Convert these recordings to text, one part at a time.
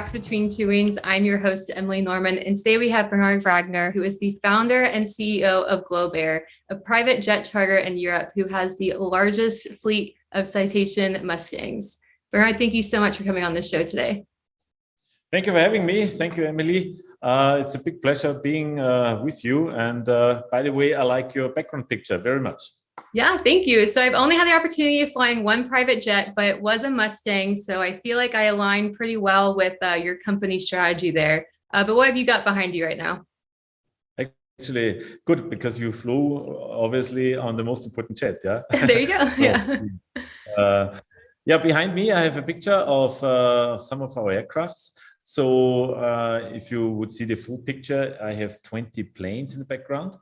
Facts Between Two Wings. I'm your host, Emily Norman, and today we have Bernhard Fragner, who is the founder and CEO of GlobeAir, a private jet charter in Europe who has the largest fleet of Citation Mustangs. Bernhard, thank you so much for coming on the show today. Thank you for having me. Thank you, Emily. It's a big pleasure being with you. And by the way, I like your background picture very much. Yeah, thank you. So I've only had the opportunity of flying one private jet, but it was a Mustang. So I feel like I align pretty well with your company strategy there. But what have you got behind you right now? Actually, good, because you flew obviously on the most important jet. Yeah. There you go. Yeah. Behind me, I have a picture of some of our aircrafts. So if you would see the full picture, I have 20 planes in the background,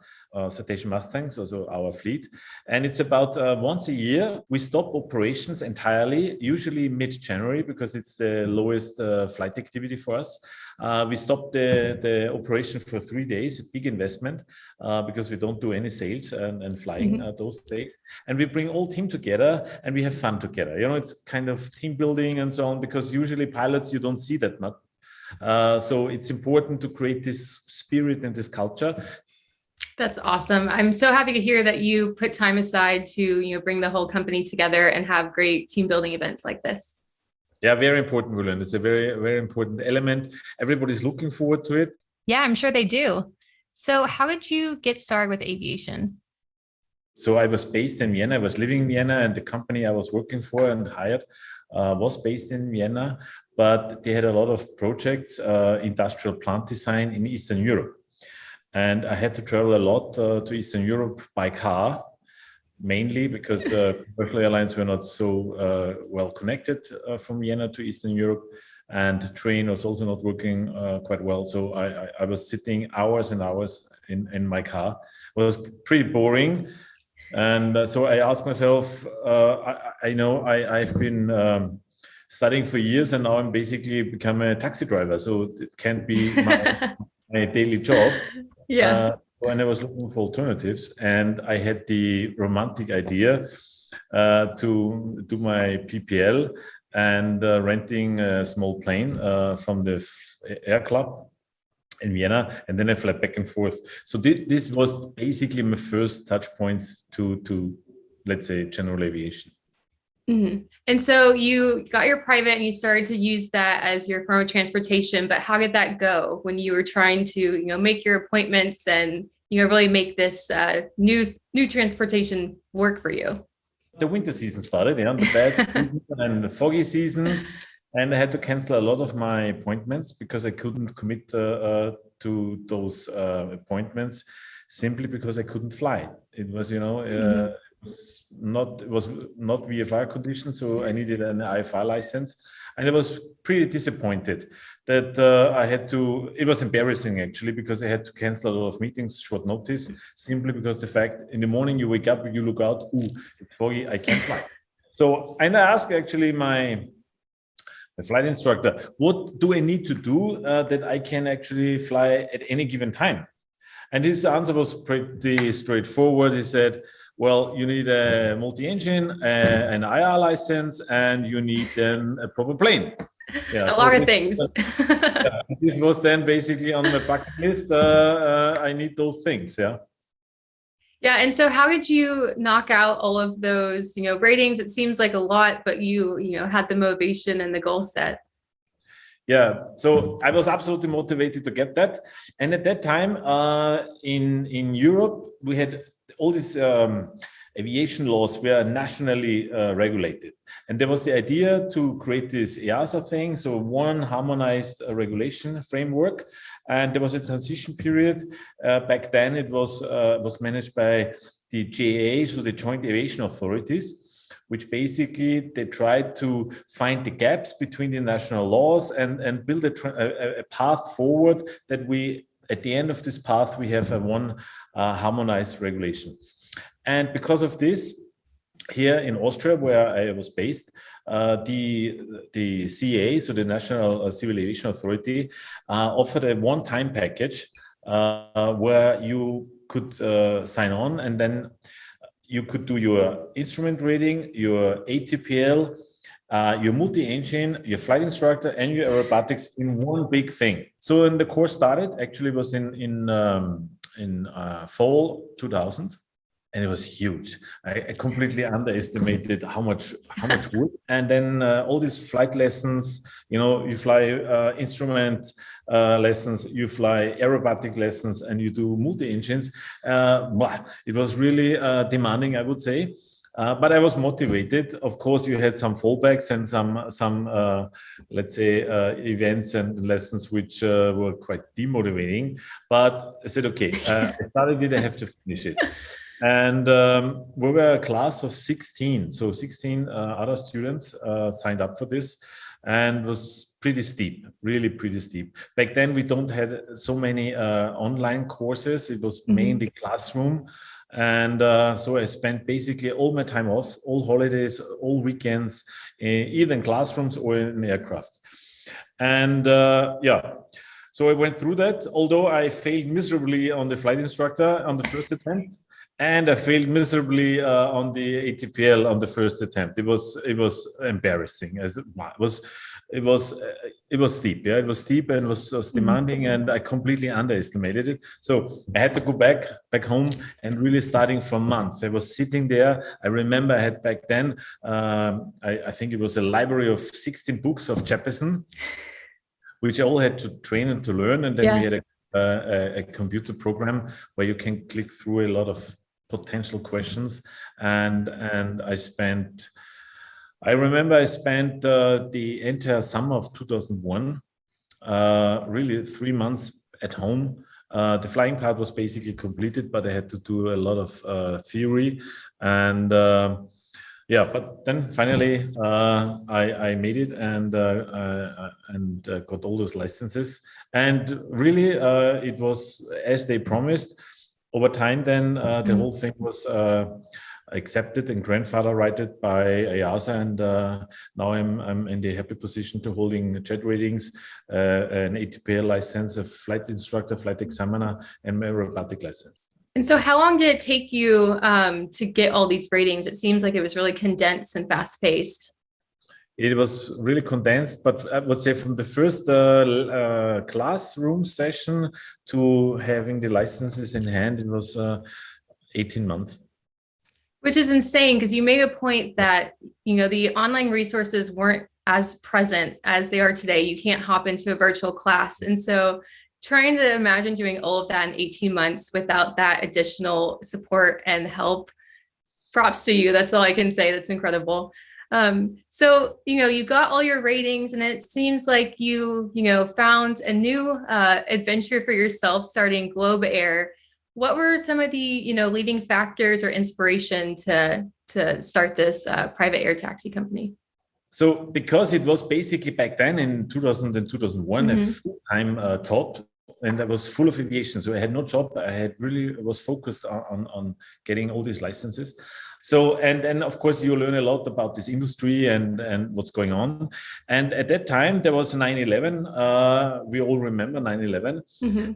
Citation Mustangs, also our fleet. And it's about once a year, we stop operations entirely, usually mid-January, because it's the lowest flight activity for us. We stop the operation for 3 days, a big investment, because we don't do any sales and flying those days. And we bring all team together and we have fun together. You know, it's kind of team building and so on, because usually pilots, you don't see that much. So it's important to create this spirit and this culture. That's awesome. I'm so happy to hear that you put time aside to, bring the whole company together and have great team building events like this. Yeah, very important, Roland. It's a very, very important element. Everybody's looking forward to it. Yeah, I'm sure they do. So how did you get started with aviation? So I was based in Vienna. I was living in Vienna, and the company I was working for and hired was based in Vienna, but they had a lot of projects, industrial plant design in Eastern Europe. And I had to travel a lot to Eastern Europe by car, mainly because commercial airlines were not so well connected from Vienna to Eastern Europe, and the train was also not working quite well. So I was sitting hours and hours in my car. It was pretty boring. And so I asked myself, I've been studying for years, and now I'm basically become a taxi driver. So it can't be my daily job. Yeah. And I was looking for alternatives, and I had the romantic idea to do my PPL and renting a small plane from the air club in Vienna, and then I fly back and forth. So this was basically my first touch points to let's say, general aviation. Mm-hmm. And so you got your private and you started to use that as your form of transportation, but how did that go when you were trying to, make your appointments and, really make this new transportation work for you? The winter season started, the bad season and the foggy season. And I had to cancel a lot of my appointments because I couldn't commit to those appointments simply because I couldn't fly. It was, it was not VFR conditions, so I needed an IFR license, and I was pretty disappointed that I had to. It was embarrassing actually, because I had to cancel a lot of meetings short notice, simply because the fact in the morning you wake up, you look out, it's foggy, I can't fly. So, and I asked actually my flight instructor, what do I need to do that I can actually fly at any given time? And his answer was pretty straightforward. He said, well, you need a multi-engine, an IR license, and you need then a proper plane. Yeah, a lot of things. This was then basically on my bucket list. I need those things, yeah. Yeah. And so how did you knock out all of those, ratings? It seems like a lot, but you had the motivation and the goal set. Yeah, so I was absolutely motivated to get that. And at that time in Europe, we had all these aviation laws were nationally regulated. And there was the idea to create this EASA thing, so one harmonized regulation framework. And there was a transition period. Back then, it was managed by the GAA, so the Joint Aviation Authorities, which basically they tried to find the gaps between the national laws and build a path forward that we, at the end of this path, we have a one harmonized regulation. And because of this, here in Austria, where I was based, the CAA, so the National Civil Aviation Authority, offered a one-time package where you could sign on, and then you could do your instrument rating, your ATPL, your multi-engine, your flight instructor, and your aerobatics in one big thing. So when the course started, actually was in fall 2000. And it was huge. I completely underestimated how much wood. And then all these flight lessons, you fly instrument lessons, you fly aerobatic lessons, and you do multi-engines. It was really demanding, I would say. But I was motivated. Of course, you had some fallbacks and some let's say, events and lessons which were quite demotivating. But I said, okay, I started it, I have to finish it. And we were a class of 16. So 16 other students signed up for this, and was pretty steep, really pretty steep. Back then, we don't had so many online courses. It was mainly classroom. And so I spent basically all my time off, all holidays, all weekends, either in classrooms or in aircraft. And so I went through that, although I failed miserably on the flight instructor on the first attempt. And I failed miserably on the ATPL on the first attempt. It was embarrassing. It was steep. Yeah, it was steep and was demanding, and I completely underestimated it. So I had to go back home and really starting from month. I was sitting there. I remember I had back then. I think it was a library of 16 books of Jefferson, which I all had to train and to learn. And then we had a computer program where you can click through a lot of potential questions, and I remember I spent the entire summer of 2001, really 3 months at home. The flying part was basically completed, but I had to do a lot of theory, and but then finally I made it and got all those licenses, and really it was as they promised. Over time, then the whole thing was accepted and grandfather-righted by EASA, and now I'm in the happy position to holding jet ratings, an ATPL license, a flight instructor, flight examiner, and my aerobatic license. And so how long did it take you to get all these ratings? It seems like it was really condensed and fast-paced. It was really condensed, but I would say from the first classroom session to having the licenses in hand, it was 18 months. Which is insane, because you made a point that, the online resources weren't as present as they are today. You can't hop into a virtual class. And so trying to imagine doing all of that in 18 months without that additional support and help, props to you. That's all I can say. That's incredible. So, you got all your ratings, and it seems like you found a new adventure for yourself starting GlobeAir. What were some of the, leading factors or inspiration to start this private air taxi company? So because it was basically back then in 2000 and 2001, a full-time job, and I was full of aviation. So I had no job. I was focused on getting all these licenses. So, and then of course you learn a lot about this industry and what's going on. And at that time there was 9/11. We all remember 9/11.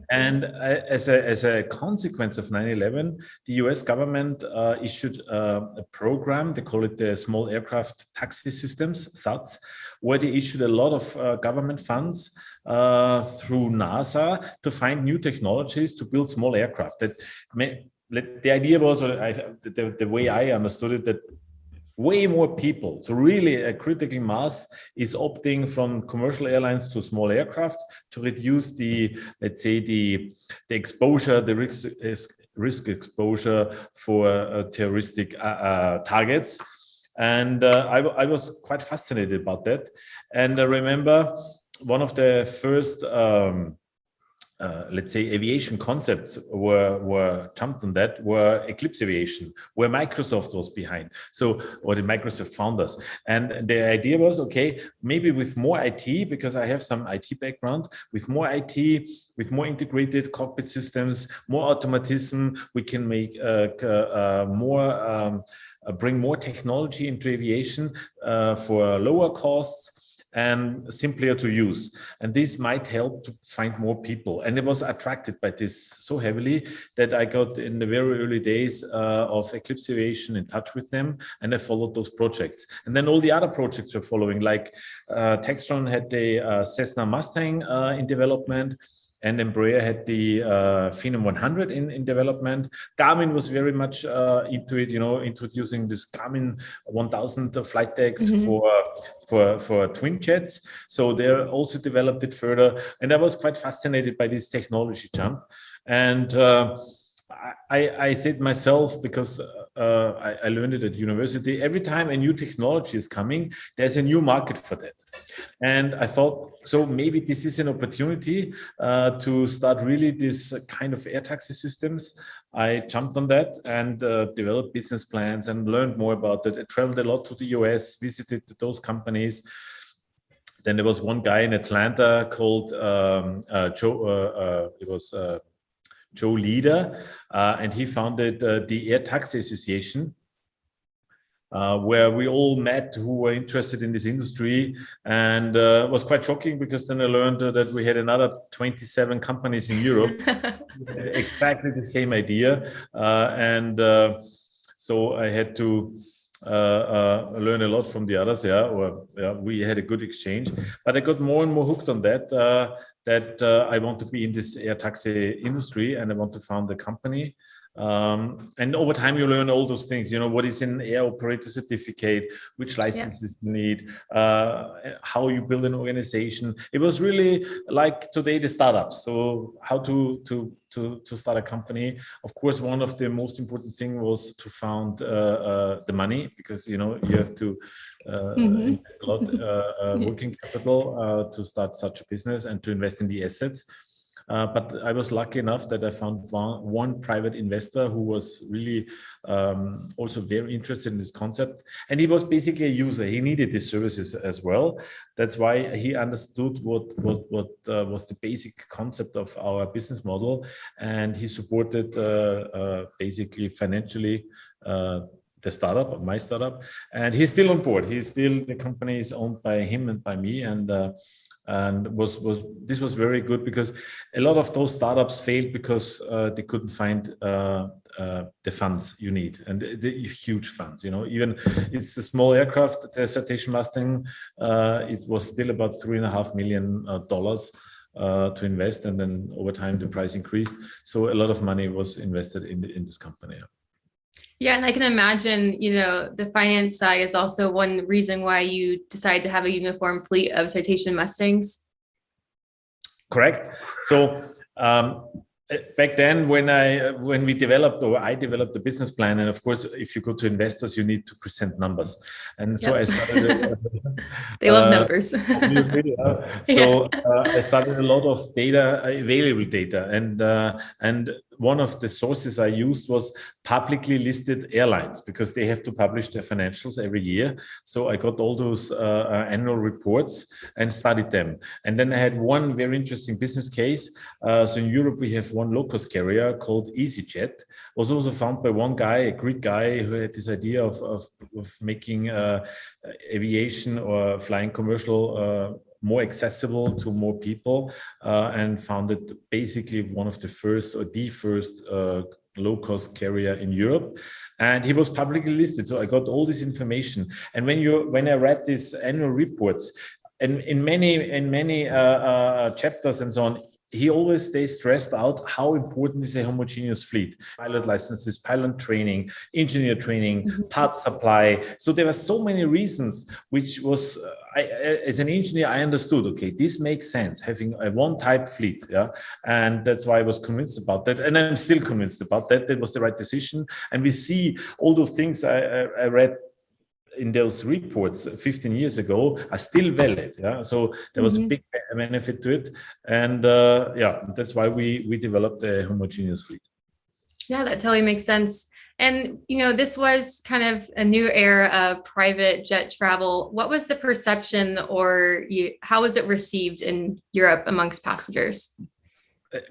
And as a consequence of 9/11, the US government issued a program. They call it the Small Aircraft Taxi Systems, SATS, where they issued a lot of government funds through NASA to find new technologies to build small aircraft. The idea was, the way I understood it, that way more people, so really a critical mass, is opting from commercial airlines to small aircraft to reduce the exposure, the risk exposure for terroristic targets. And I was quite fascinated about that. And I remember one of the first aviation concepts were jumped on that were Eclipse Aviation, where Microsoft was behind. So, or the Microsoft founders. And the idea was, okay, maybe with more IT, because I have some IT background, with more IT, with more integrated cockpit systems, more automatism, we can make bring more technology into aviation for lower costs and simpler to use. And this might help to find more people. And I was attracted by this so heavily that I got in the very early days of Eclipse Aviation in touch with them, and I followed those projects. And then all the other projects were following, like Textron had the Cessna Mustang in development, and Embraer had the Phenom 100 in development. Garmin was very much into it, introducing this Garmin 1000 flight decks for twin jets. So they also developed it further. And I was quite fascinated by this technology jump. And I said myself, because I learned it at university, every time a new technology is coming, there's a new market for that. And I thought, so maybe this is an opportunity to start really this kind of air taxi systems. I jumped on that and developed business plans and learned more about it. I traveled a lot to the US, visited those companies. Then there was one guy in Atlanta called Joe Leader, and he founded the Air Taxi Association, where we all met who were interested in this industry. And it was quite shocking, because then I learned that we had another 27 companies in Europe exactly the same idea. So I had to learn a lot from the others, we had a good exchange. But I got more and more hooked on that I want to be in this air taxi industry, and I want to found a company. And over time, you learn all those things, what is an air operator certificate, which licenses you need, how you build an organization. It was really like today, the startups. So how to start a company. Of course, one of the most important thing was to found the money, because, you have to invest a lot working capital to start such a business and to invest in the assets. But I was lucky enough that I found one private investor who was really also very interested in this concept. And he was basically a user. He needed these services as well. That's why he understood what was the basic concept of our business model. And he supported basically financially the startup, my startup. And he's still on board. The company is owned by him and by me. And this was very good, because a lot of those startups failed because they couldn't find the funds you need, and the huge funds. Even it's a small aircraft, the Citation Mustang. It was still about $3.5 million to invest, and then over time the price increased. So a lot of money was invested in this company. Yeah, and I can imagine, the finance side is also one reason why you decided to have a uniform fleet of Citation Mustangs. Correct. So back then, when I developed the business plan, and of course, if you go to investors, you need to present numbers, and so I started. They love numbers. So I started a lot of data, available data, and one of the sources I used was publicly listed airlines, because they have to publish their financials every year. So I got all those annual reports and studied them. And then I had one very interesting business case. So in Europe, we have one low-cost carrier called EasyJet. Was also found by one guy, a Greek guy, who had this idea of making aviation or flying commercial more accessible to more people, and founded basically one of the first, or the first low-cost carrier in Europe. And he was publicly listed. So I got all this information. And when I read these annual reports, and in many chapters and so on, he always stays stressed out how important is a homogeneous fleet. Pilot licenses, pilot training, engineer training, part supply. So there were so many reasons, which was, as an engineer, I understood, okay, this makes sense, having a one-type fleet. And that's why I was convinced about that. And I'm still convinced about that. That was the right decision. And we see all those things I read in those reports 15 years ago are still valid. So there was a big benefit to it. And that's why we developed a homogeneous fleet. Yeah, that totally makes sense. And, this was kind of a new era of private jet travel. What was the perception, or how was it received in Europe amongst passengers?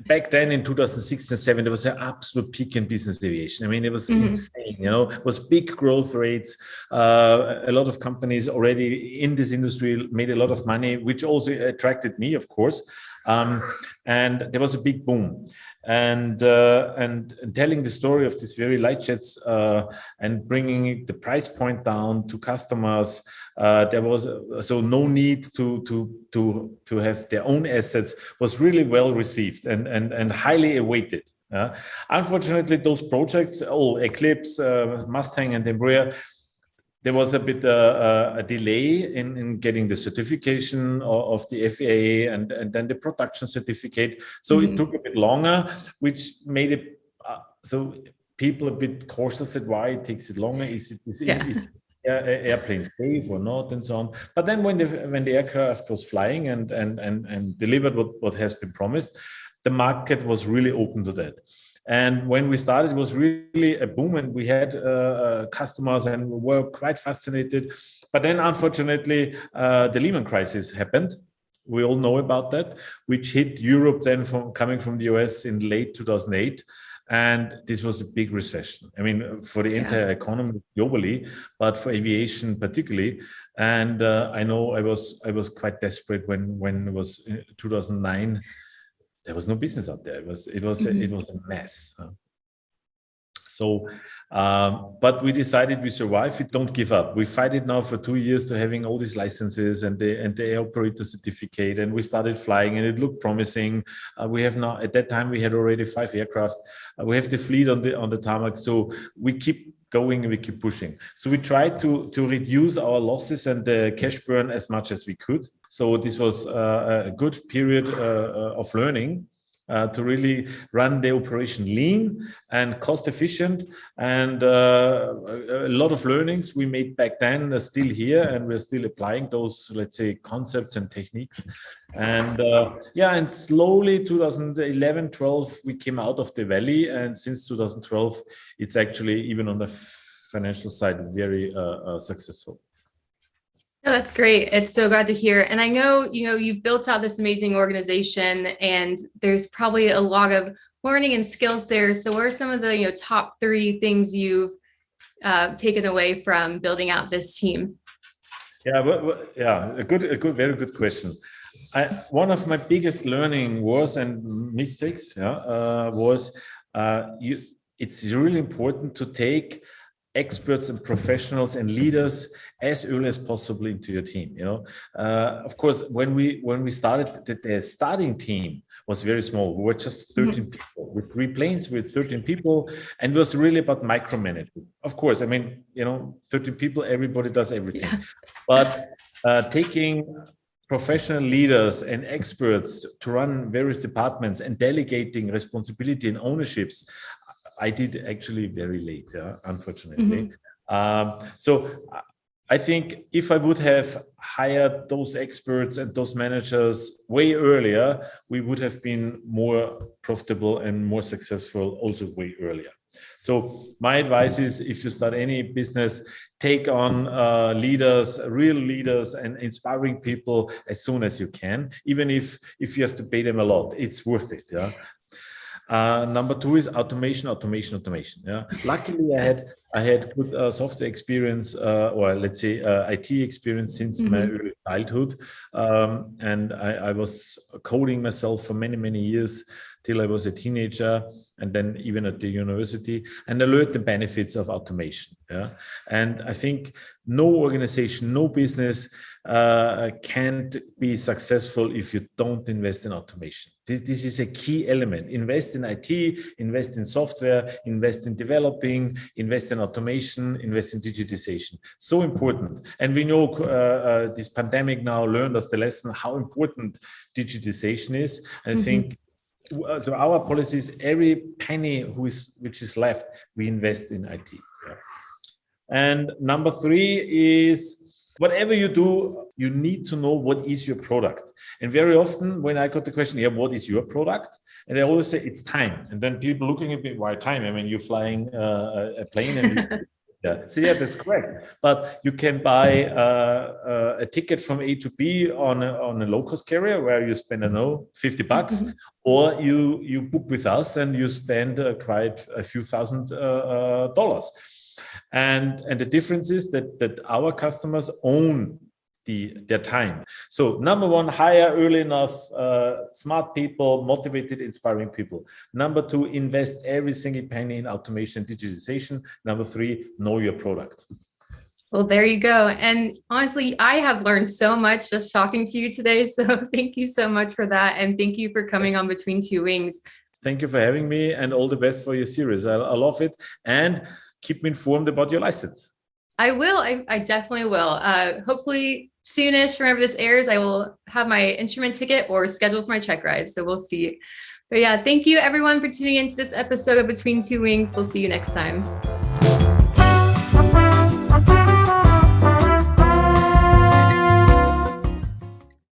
back then in 2006 and 2007, there was an absolute peak in business aviation. I mean, it was insane, it was big growth rates. A lot of companies already in this industry made a lot of money, which also attracted me, of course. And there was a big boom. And telling the story of these very light jets and bringing the price point down to customers, there was so no need to have their own assets, was really well received and highly awaited. Unfortunately, those projects, Eclipse, Mustang, and Embraer, there was a bit a delay in getting the certification of the FAA and then the production certificate. So it took a bit longer, which made it so people a bit cautious said, why it takes it longer? Is airplane safe or not, and so on. But then when the aircraft was flying and delivered what has been promised, the market was really open to that. And when we started, it was really a boom, and we had customers and were quite fascinated. But then, unfortunately, the Lehman crisis happened. We all know about that, which hit Europe then coming from the US in late 2008. And this was a big recession. I mean, for the entire economy globally, but for aviation particularly. And I know I was quite desperate when it was 2009. There was no business out there. It was a mess. So, but we decided we survive. We don't give up. We fight it now for 2 years to having all these licenses and the air operator certificate. And we started flying, and it looked promising. We have now, at that time, we had already 5 aircraft. We have the fleet on the tarmac. So we keep going and we keep pushing. So we tried to reduce our losses and the cash burn as much as we could. So this was a good period of learning to really run the operation lean and cost efficient. And a lot of learnings we made back then are still here, and we're still applying those, let's say, concepts and techniques. And and slowly 2011, 12, we came out of the valley. And since 2012, it's actually, even on the financial side, very successful. No, that's great. It's so glad to hear. And I know, you've built out this amazing organization, and there's probably a lot of learning and skills there. So what are some of the, top 3 things you've taken away from building out this team? A very good question. One of my biggest learning and mistakes was it's really important to take experts and professionals and leaders as early as possible into your team. Of course, when we started, the starting team was very small. We were just 13 people with 3 planes, with 13 people, and it was really about micromanagement. Of course, I mean, 13 people, everybody does everything, but taking professional leaders and experts to run various departments and delegating responsibility and ownerships, I did actually very late, unfortunately. So I think if I would have hired those experts and those managers way earlier, we would have been more profitable and more successful also way earlier. So my advice is, if you start any business, take on leaders, real leaders, and inspiring people as soon as you can, even if you have to pay them a lot. It's worth it. Number 2 is automation. Luckily, I had good software experience, or let's say IT experience since my early childhood, and I was coding myself for many years till I was a teenager, and then even at the university, and I learned the benefits of automation. And I think no organization, no business can't be successful if you don't invest in automation. This is a key element. Invest in IT, invest in software, invest in developing, invest in automation, invest in digitization. So important. And we know this pandemic now learned us the lesson how important digitization is. And I think so our policy is every penny which is left, we invest in IT. And number 3 is, whatever you do, you need to know what is your product. And very often when I got the question, what is your product? And I always say, it's time. And then people looking at me, why time? I mean, you're flying a plane and Yeah, so yeah, that's correct. But you can buy a ticket from A to B on a low cost carrier where you spend, I don't know, $50, or you book with us and you spend quite a few thousand dollars. And the difference is that our customers own their time. So number one, hire early enough, smart people, motivated, inspiring people. Number two, invest every single penny in automation, digitization. Number three, know your product. Well, there you go. And honestly, I have learned so much just talking to you today. So thank you so much for that. And thank you for coming on Between Two Wings. Thank you for having me, and all the best for your series. I love it. And keep me informed about your license. I will. I definitely will. Hopefully soonish, whenever this airs, I will have my instrument ticket or schedule for my check ride. So we'll see. But yeah, thank you everyone for tuning into this episode of Between Two Wings. We'll see you next time.